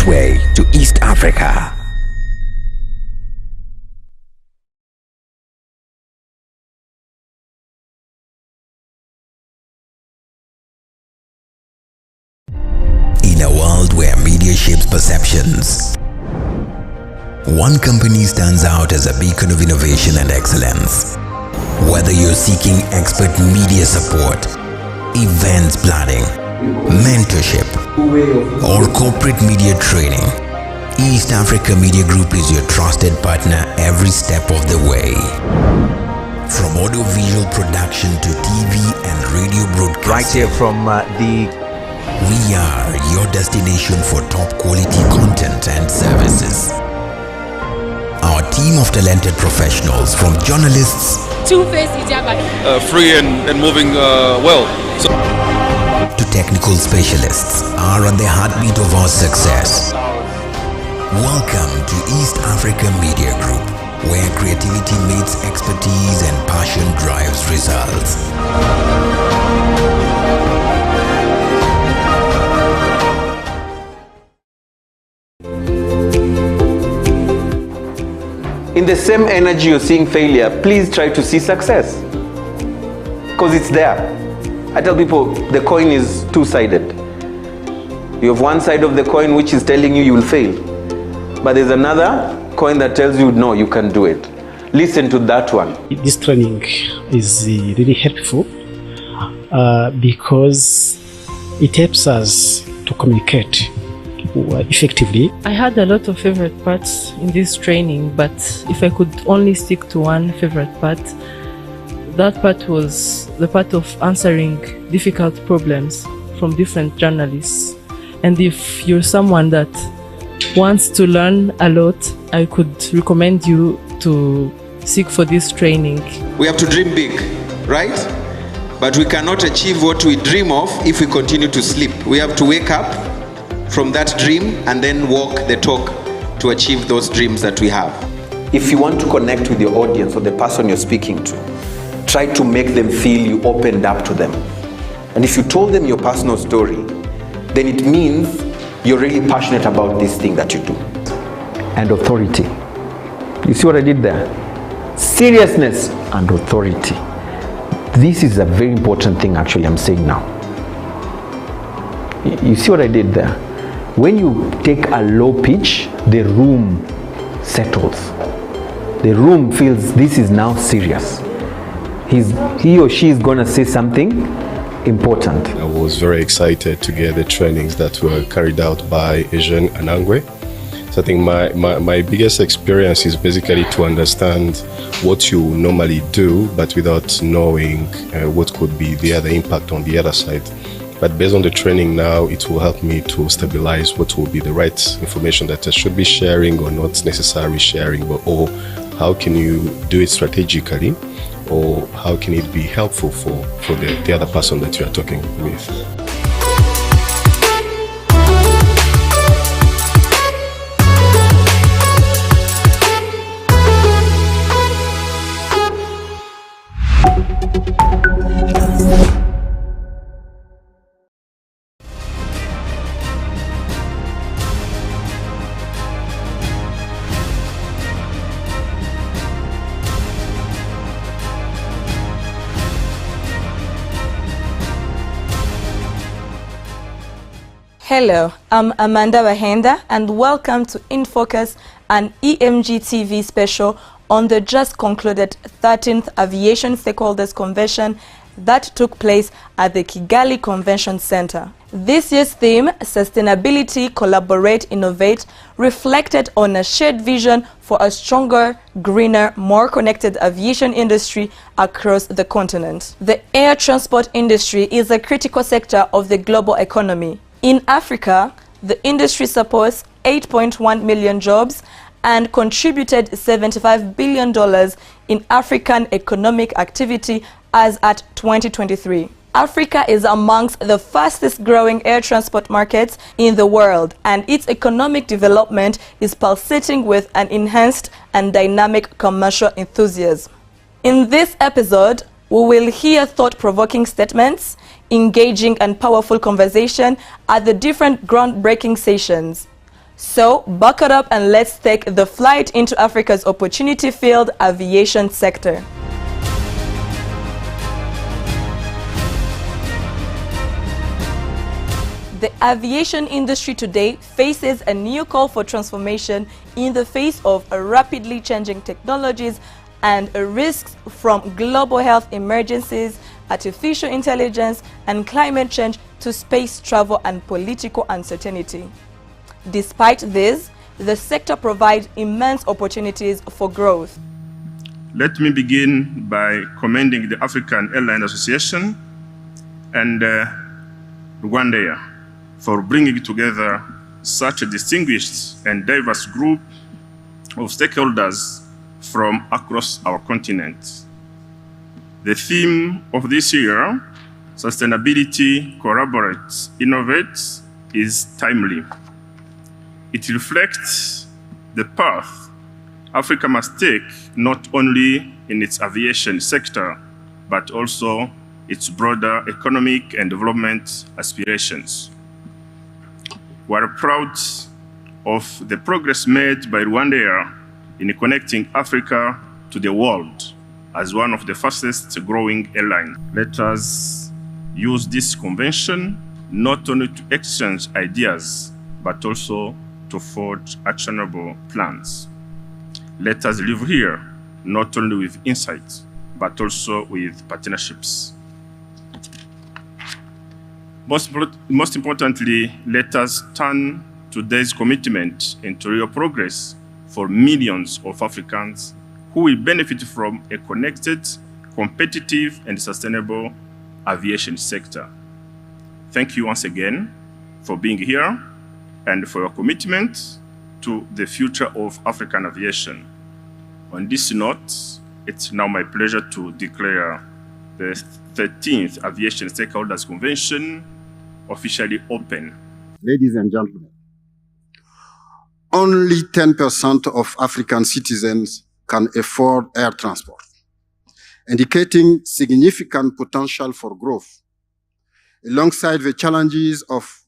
pathway to East Africa. In a world where media shapes perceptions, one company stands out as a beacon of innovation and excellence. Whether you're seeking expert media support, events planning, mentorship, or corporate media training, East Africa Media Group is your trusted partner every step of the way. From audiovisual production to TV and radio broadcasting. Right here from We are your destination for top quality content and services. Our team of talented professionals, from journalists free and moving well. To technical specialists, are at the heartbeat of our success. Welcome to East Africa Media Group, where creativity meets expertise and passion drives results. In the same energy you're seeing failure, please try to see success. Because it's there. I tell people the coin is two-sided. You have one side of the coin which is telling you will fail. But there's another coin that tells you, no, you can do it. Listen to that one. This training is really helpful because it helps us to communicate effectively. I had a lot of favorite parts in this training, but if I could only stick to one favorite part, that part was the part of answering difficult problems from different journalists. And if you're someone that wants to learn a lot, I could recommend you to seek for this training. We have to dream big, right? But we cannot achieve what we dream of if we continue to sleep. We have to wake up from that dream and then walk the talk to achieve those dreams that we have. If you want to connect with your audience or the person you're speaking to, try to make them feel you opened up to them. And if you told them your personal story, then it means you're really passionate about this thing that you do. And authority. You see what I did there? Seriousness and authority. This is a very important thing actually I'm saying now. You see what I did there? When you take a low pitch, the room settles. The room feels this is now serious. He or she is going to say something important. I was very excited to get the trainings that were carried out by Asian and Angwe. So I think my biggest experience is basically to understand what you normally do, but without knowing what could be the other impact on the other side. But based on the training now, it will help me to stabilize what will be the right information that I should be sharing or not necessarily sharing, or how can you do it strategically, or how can it be helpful for the other person that you are talking with. Hello, I'm Amanda Wahenda and welcome to In Focus, an EMG TV special on the just concluded 13th Aviation Stakeholders Convention that took place at the Kigali Convention Center. This year's theme, Sustainability, Collaborate, Innovate, reflected on a shared vision for a stronger, greener, more connected aviation industry across the continent. The air transport industry is a critical sector of the global economy. In Africa, the industry supports 8.1 million jobs and contributed $75 billion in African economic activity as at 2023. Africa is amongst the fastest growing air transport markets in the world, and its economic development is pulsating with an enhanced and dynamic commercial enthusiasm. In this episode, we will hear thought-provoking statements, engaging and powerful conversation at the different groundbreaking sessions. So, buckle up and let's take the flight into Africa's opportunity-filled aviation sector. The aviation industry today faces a new call for transformation in the face of rapidly changing technologies and risks from global health emergencies, artificial intelligence, and climate change to space travel and political uncertainty. Despite this, the sector provides immense opportunities for growth. Let me begin by commending the African Airline Association and Rwandair for bringing together such a distinguished and diverse group of stakeholders from across our continent. The theme of this year, Sustainability, Collaborate, Innovate, is timely. It reflects the path Africa must take not only in its aviation sector, but also its broader economic and development aspirations. We are proud of the progress made by Rwandair in connecting Africa to the world as one of the fastest growing airlines. Let us use this convention not only to exchange ideas, but also to forge actionable plans. Let us live here not only with insights, but also with partnerships. Most importantly, let us turn today's commitment into real progress for millions of Africans who will benefit from a connected, competitive, and sustainable aviation sector. Thank you once again for being here and for your commitment to the future of African aviation. On this note, it's now my pleasure to declare the 13th Aviation Stakeholders Convention officially open. Ladies and gentlemen, only 10% of African citizens can afford air transport, indicating significant potential for growth. Alongside the challenges of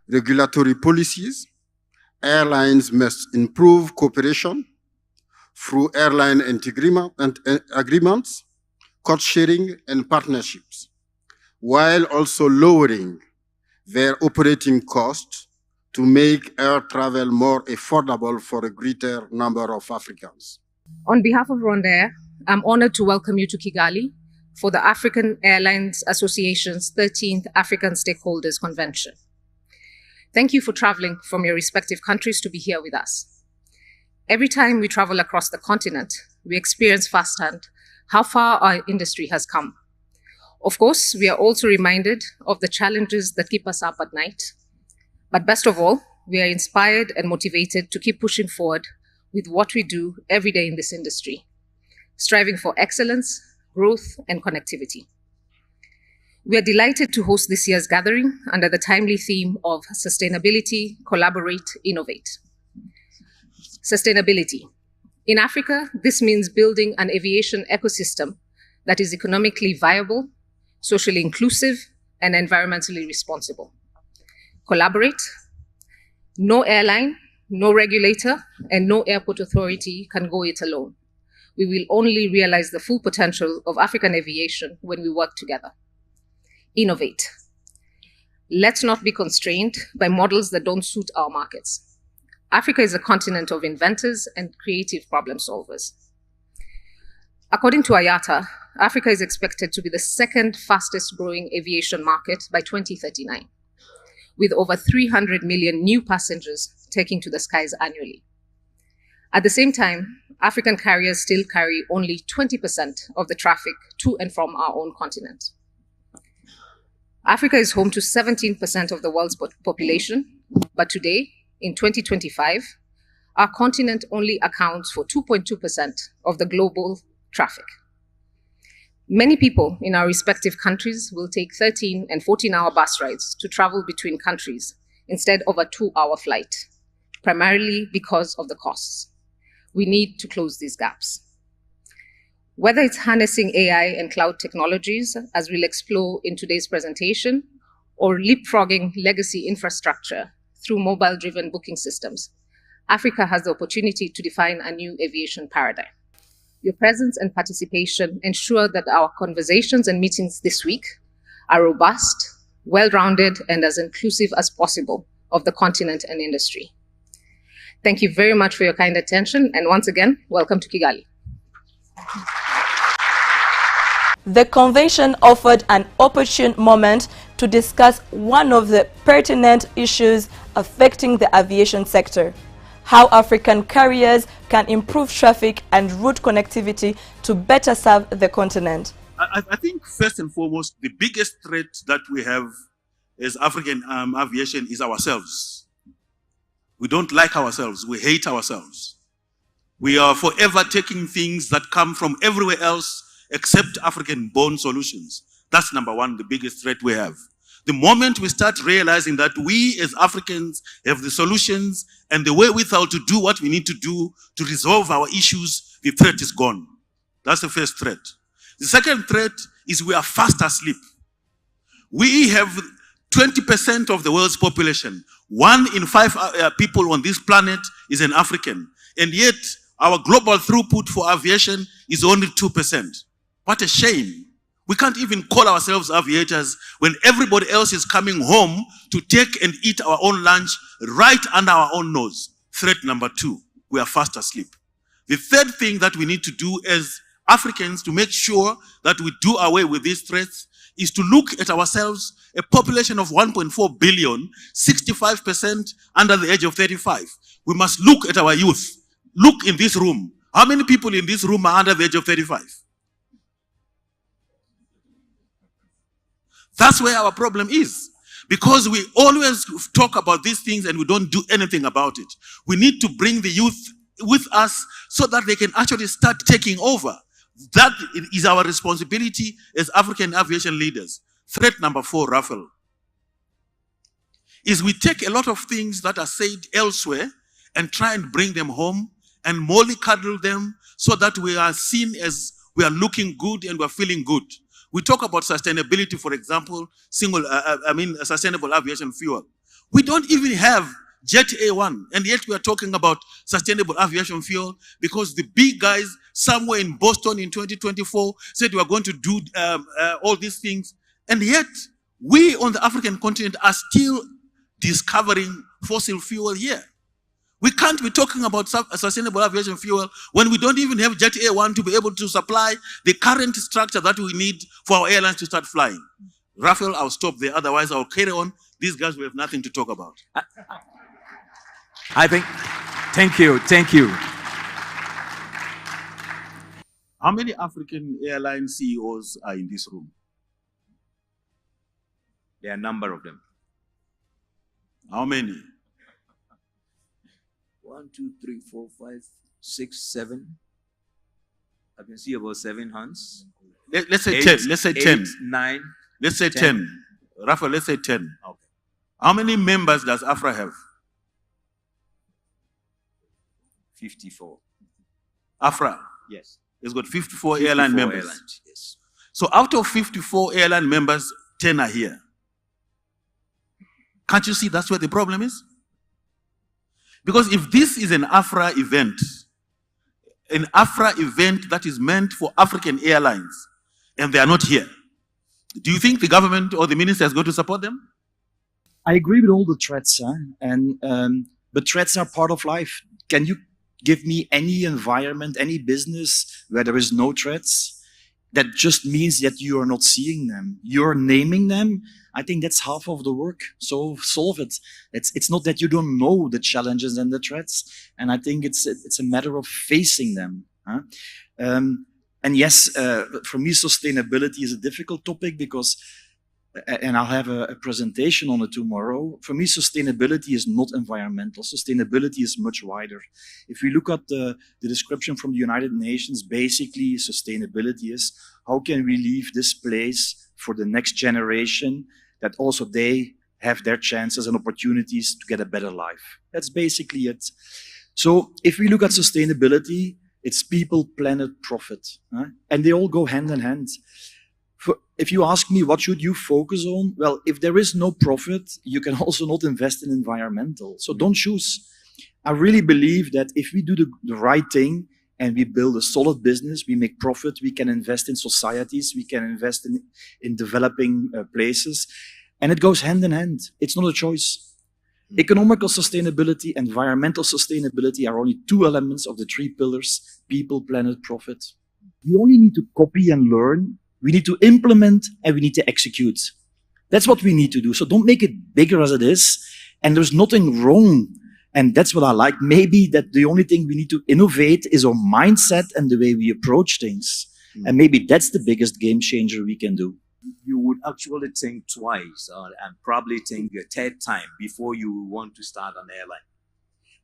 regulatory policies, airlines must improve cooperation through airline agreements, cost sharing, and partnerships, while also lowering their operating costs to make air travel more affordable for a greater number of Africans. On behalf of Rwandair, I'm honored to welcome you to Kigali for the African Airlines Association's 13th African Stakeholders Convention. Thank you for traveling from your respective countries to be here with us. Every time we travel across the continent, we experience firsthand how far our industry has come. Of course, we are also reminded of the challenges that keep us up at night. But best of all, we are inspired and motivated to keep pushing forward with what we do every day in this industry, striving for excellence, growth, and connectivity. We are delighted to host this year's gathering under the timely theme of Sustainability, Collaborate, Innovate. Sustainability. In Africa, this means building an aviation ecosystem that is economically viable, socially inclusive, and environmentally responsible. Collaborate. No airline, no regulator, and no airport authority can go it alone. We will only realize the full potential of African aviation when we work together. Innovate. Let's not be constrained by models that don't suit our markets. Africa is a continent of inventors and creative problem solvers. According to IATA, Africa is expected to be the second fastest growing aviation market by 2039, with over 300 million new passengers taking to the skies annually. At the same time, African carriers still carry only 20% of the traffic to and from our own continent. Africa is home to 17% of the world's population, but today, in 2025, our continent only accounts for 2.2% of the global traffic. Many people in our respective countries will take 13 and 14-hour bus rides to travel between countries instead of a 2-hour flight, primarily because of the costs. We need to close these gaps. Whether it's harnessing AI and cloud technologies, as we'll explore in today's presentation, or leapfrogging legacy infrastructure through mobile-driven booking systems, Africa has the opportunity to define a new aviation paradigm. Your presence and participation ensure that our conversations and meetings this week are robust, well-rounded, and as inclusive as possible of the continent and industry. Thank you very much for your kind attention, and once again, welcome to Kigali. The convention offered an opportune moment to discuss one of the pertinent issues affecting the aviation sector: how African carriers can improve traffic and route connectivity to better serve the continent. I think first and foremost, the biggest threat that we have as African aviation is ourselves. We don't like ourselves. We hate ourselves. We are forever taking things that come from everywhere else except African-born solutions. That's number one, the biggest threat we have. The moment we start realizing that we as Africans have the solutions and the wherewithal to do what we need to do to resolve our issues, the threat is gone. That's the first threat. The second threat is we are fast asleep. We have 20% of the world's population. 1 in 5 people on this planet is an African. And yet, our global throughput for aviation is only 2%. What a shame. We can't even call ourselves aviators when everybody else is coming home to take and eat our own lunch right under our own nose. Threat number 2, we are fast asleep. The third thing that we need to do as Africans to make sure that we do away with these threats is to look at ourselves, a population of 1.4 billion, 65% under the age of 35. We must look at our youth. Look in this room. How many people in this room are under the age of 35? That's where our problem is. Because we always talk about these things and we don't do anything about it. We need to bring the youth with us so that they can actually start taking over. That is our responsibility as African aviation leaders. Threat number 4, Raphael, is we take a lot of things that are said elsewhere and try and bring them home and mollycoddle them so that we are seen as we are looking good and we are feeling good. We talk about sustainability, for example, sustainable aviation fuel. We don't even have Jet A1, and yet we are talking about sustainable aviation fuel because the big guys somewhere in Boston in 2024 said we are going to do all these things, and yet we on the African continent are still discovering fossil fuel here. We can't be talking about sustainable aviation fuel when we don't even have Jet A1 to be able to supply the current structure that we need for our airlines to start flying. Raphael, I'll stop there, otherwise I'll carry on. These guys will have nothing to talk about. I think, thank you. How many African airline CEOs are in this room? There are a number of them. How many? 1, 2, 3, 4, 5, 6, 7. I can see about 7 hands. Let's say 8, 10. Let's say 10. 8, 9. Let's say 10. Raphael, let's say 10. Okay. How many members does AFRA have? 54. AFRA? Yes. It's got 54 airline members. Airlines, yes. So out of 54 airline members, 10 are here. Can't you see that's where the problem is? Because if this is an AFRA event that is meant for African airlines, and they are not here, do you think the government or the minister is going to support them? I agree with all the threats, but threats are part of life. Can you give me any environment, any business where there is no threats? That just means that you are not seeing them. You're naming them. I think that's half of the work. So solve it. It's not that you don't know the challenges and the threats. And I think it's a matter of facing them. And yes, for me, sustainability is a difficult topic because, and I'll have a presentation on it tomorrow. For me, sustainability is not environmental. Sustainability is much wider. If we look at the description from the United Nations, basically sustainability is how can we leave this place for the next generation that also they have their chances and opportunities to get a better life. That's basically it. So if we look at sustainability, it's people, planet, profit. And they all go hand in hand. If you ask me what should you focus on, well, if there is no profit, you can also not invest in environmental. So don't choose. I really believe that if we do the right thing and we build a solid business, we make profit, we can invest in societies, we can invest in developing places, and it goes hand in hand. It's not a choice. Economical sustainability, environmental sustainability are only two elements of the three pillars: people, planet, profit. We only need to copy and learn. We need to implement and we need to execute. That's what we need to do. So don't make it bigger as it is. And there's nothing wrong. And that's what I like. Maybe that the only thing we need to innovate is our mindset and the way we approach things. And maybe that's the biggest game changer we can do. You would actually think twice and probably think a third time before you want to start an airline,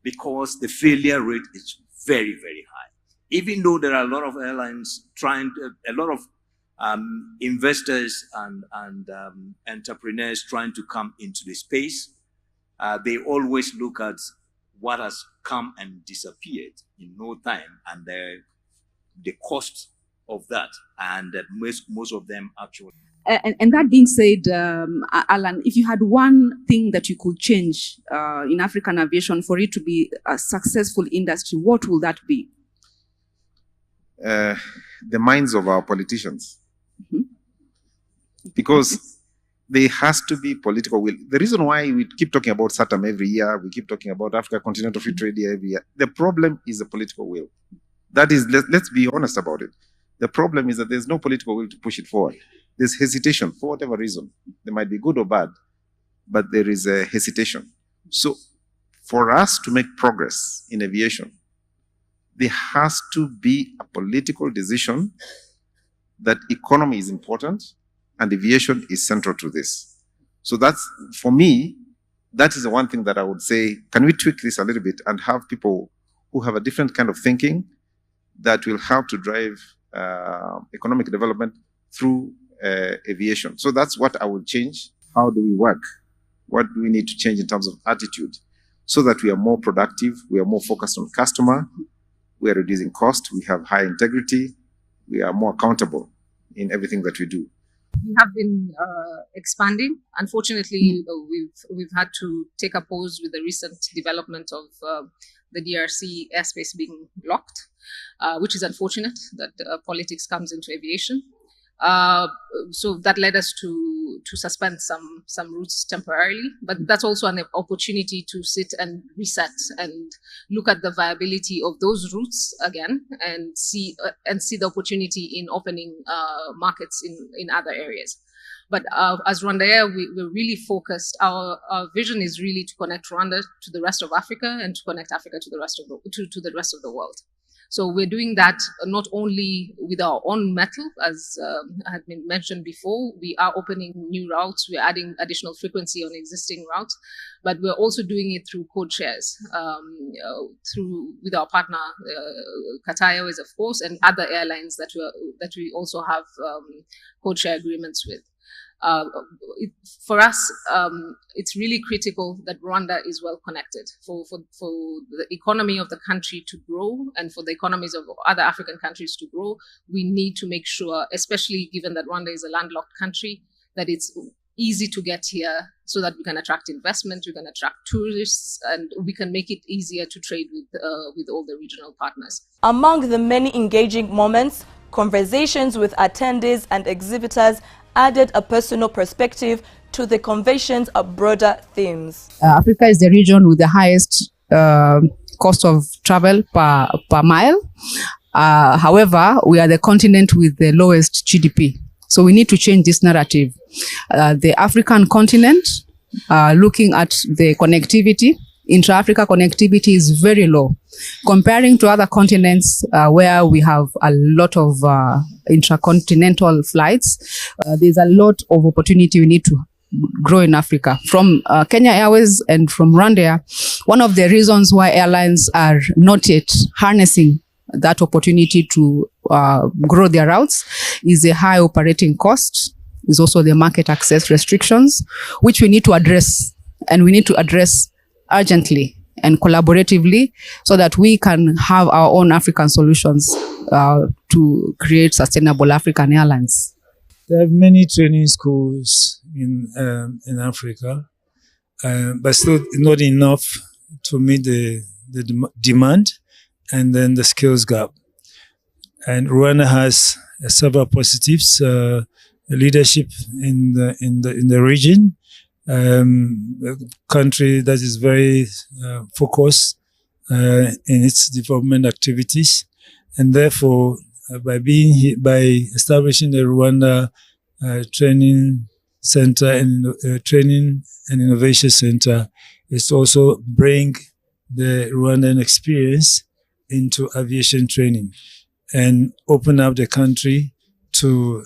because the failure rate is very, very high. Even though there are a lot of airlines a lot of investors and entrepreneurs trying to come into the space, they always look at what has come and disappeared in no time, and the cost of that, and most of them actually. And that being said, Alan, if you had one thing that you could change in African aviation for it to be a successful industry, what will that be? The minds of our politicians. Because there has to be political will. The reason why we keep talking about SATAM every year, we keep talking about Africa Continental Free Trade every year, the problem is the political will. That is, let's be honest about it. The problem is that there's no political will to push it forward. There's hesitation for whatever reason. They might be good or bad, but there is a hesitation. So for us to make progress in aviation, there has to be a political decision that economy is important and aviation is central to this. So that's, for me, that is the one thing that I would say, can we tweak this a little bit and have people who have a different kind of thinking that will help to drive economic development through aviation. So that's what I would change. How do we work? What do we need to change in terms of attitude so that we are more productive, we are more focused on customer, we are reducing cost, we have high integrity, we are more accountable in everything that we do. We have been expanding. Unfortunately, we've had to take a pause with the recent development of the DRC airspace being locked, which is unfortunate that politics comes into aviation. So that led us to suspend some routes temporarily, but that's also an opportunity to sit and reset and look at the viability of those routes again and see the opportunity in opening markets in other areas. But as Rwanda Air, we're really focused. Our vision is really to connect Rwanda to the rest of Africa and to connect Africa to the rest of the rest of the world. So we're doing that not only with our own metal, as had been mentioned before. We are opening new routes. We're adding additional frequency on existing routes, but we're also doing it through code shares, with our partner Qatar Airways, of course, and other airlines that we also have code share agreements with. For us, it's really critical that Rwanda is well connected for the economy of the country to grow and for the economies of other African countries to grow. We need to make sure, especially given that Rwanda is a landlocked country, that it's easy to get here so that we can attract investment, we can attract tourists, and we can make it easier to trade with all the regional partners. Among the many engaging moments, conversations with attendees and exhibitors added a personal perspective to the convention's broader themes. Africa is the region with the highest cost of travel per mile. However, we are the continent with the lowest GDP. So we need to change this narrative. The African continent, looking at the connectivity, intra-Africa connectivity is very low. Comparing to other continents where we have a lot of intracontinental flights, there's a lot of opportunity we need to grow in Africa. From Kenya Airways and from Rwanda Air, one of the reasons why airlines are not yet harnessing that opportunity to grow their routes is the high operating cost, is also the market access restrictions, which we need to address, and we need to address urgently and collaboratively so that we can have our own African solutions to create sustainable African airlines. There are many training schools in Africa, but still not enough to meet the demand and then the skills gap. And Rwanda has several positives: leadership in the region, a country that is very focused in its development activities, and therefore, by establishing the Rwanda Training Center and Training and Innovation Center, it's also bring the Rwandan experience into aviation training and open up the country to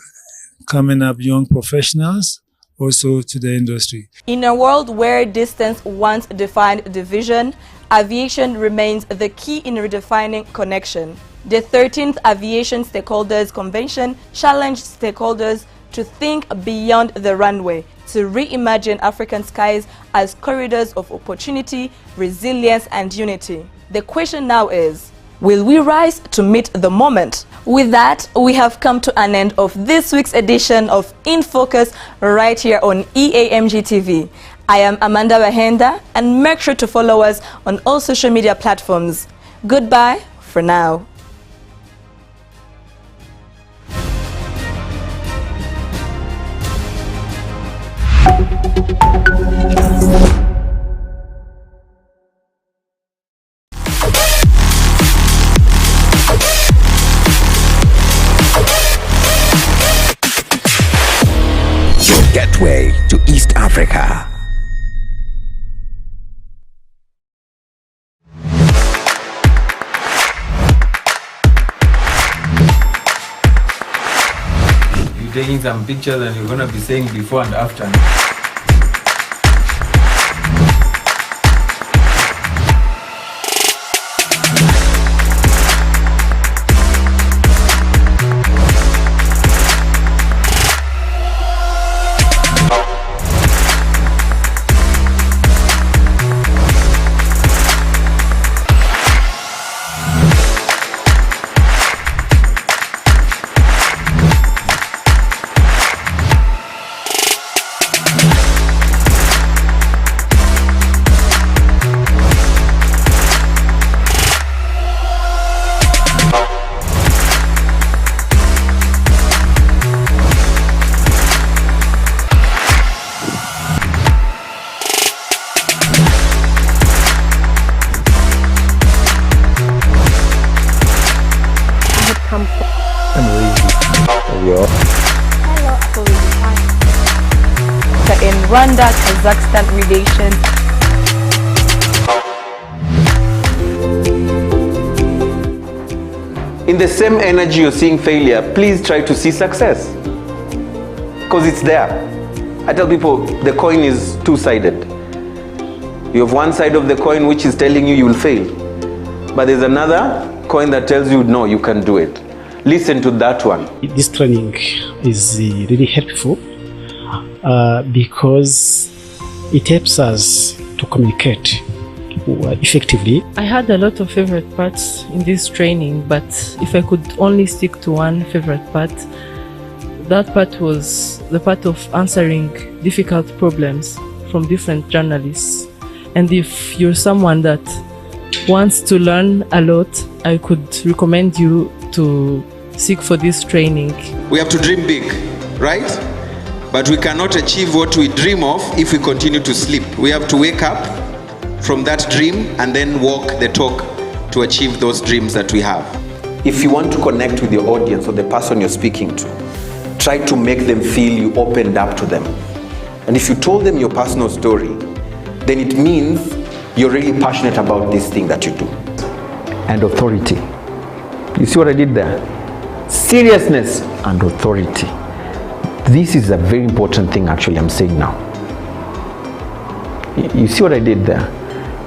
coming up young professionals, also to the industry. In a world where distance once defined division, aviation remains the key in redefining connection. The 13th Aviation Stakeholders Convention challenged stakeholders to think beyond the runway, to reimagine African skies as corridors of opportunity, resilience, and unity. The question now is, will we rise to meet the moment? With that, we have come to an end of this week's edition of In Focus right here on EAMG TV. I am Amanda Bahenda, and make sure to follow us on all social media platforms. Goodbye for now. Gateway to East Africa. You're taking some pictures and you're going to be saying before and after. In Rwanda-Kazakhstan relations. In the same energy you're seeing failure, please try to see success. Because it's there. I tell people the coin is two-sided. You have one side of the coin which is telling you will fail. But there's another coin that tells you, no, you can do it. Listen to that one. This training is really helpful because it helps us to communicate effectively. I had a lot of favorite parts in this training, but if I could only stick to one favorite part, that part was the part of answering difficult problems from different journalists. And if you're someone that wants to learn a lot, I could recommend you to seek for this training. We have to dream big, right? But we cannot achieve what we dream of if we continue to sleep. We have to wake up from that dream and then walk the talk to achieve those dreams that we have. If you want to connect with your audience or the person you're speaking to, try to make them feel you opened up to them. And if you told them your personal story, then it means you're really passionate about this thing that you do. And authority. You see what I did there? Seriousness and authority. This is a very important thing actually I'm saying now. You see what I did there?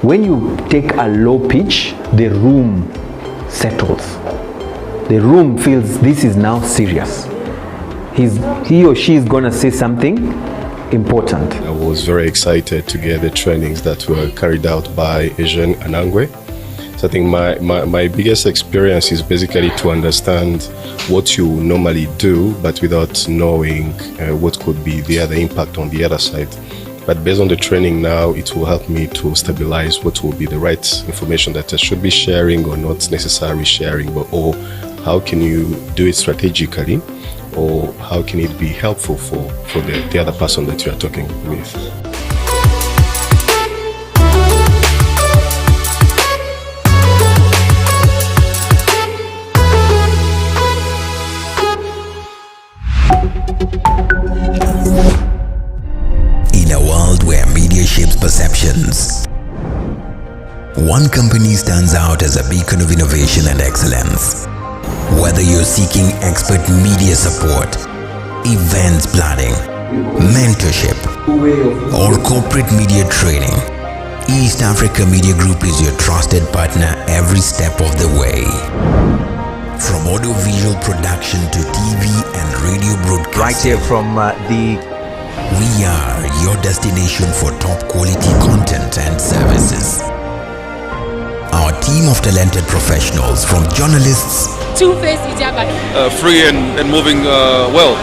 When you take a low pitch, the room settles. The room feels this is now serious. He or she is going to say something important. I was very excited to get the trainings that were carried out by Asian Anangwe. So I think my biggest experience is basically to understand what you normally do, but without knowing what could be the other impact on the other side. But based on the training now, it will help me to stabilize what will be the right information that I should be sharing or not necessarily sharing, or how can you do it strategically, or how can it be helpful for the other person that you are talking with. In a world where media shapes perceptions, one company stands out as a beacon of innovation and excellence. Whether you're seeking expert media support, events planning, mentorship, or corporate media training, East Africa Media Group is your trusted partner every step of the way. From audiovisual production to TV and radio broadcasting. Right here from We are your destination for top quality content and services. Our team of talented professionals, from journalists free and moving well.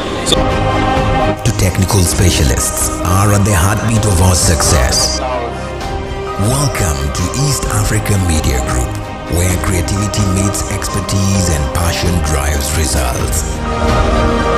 to technical specialists, are at the heartbeat of our success. Welcome to East Africa Media Group, where creativity meets expertise and passion drives results.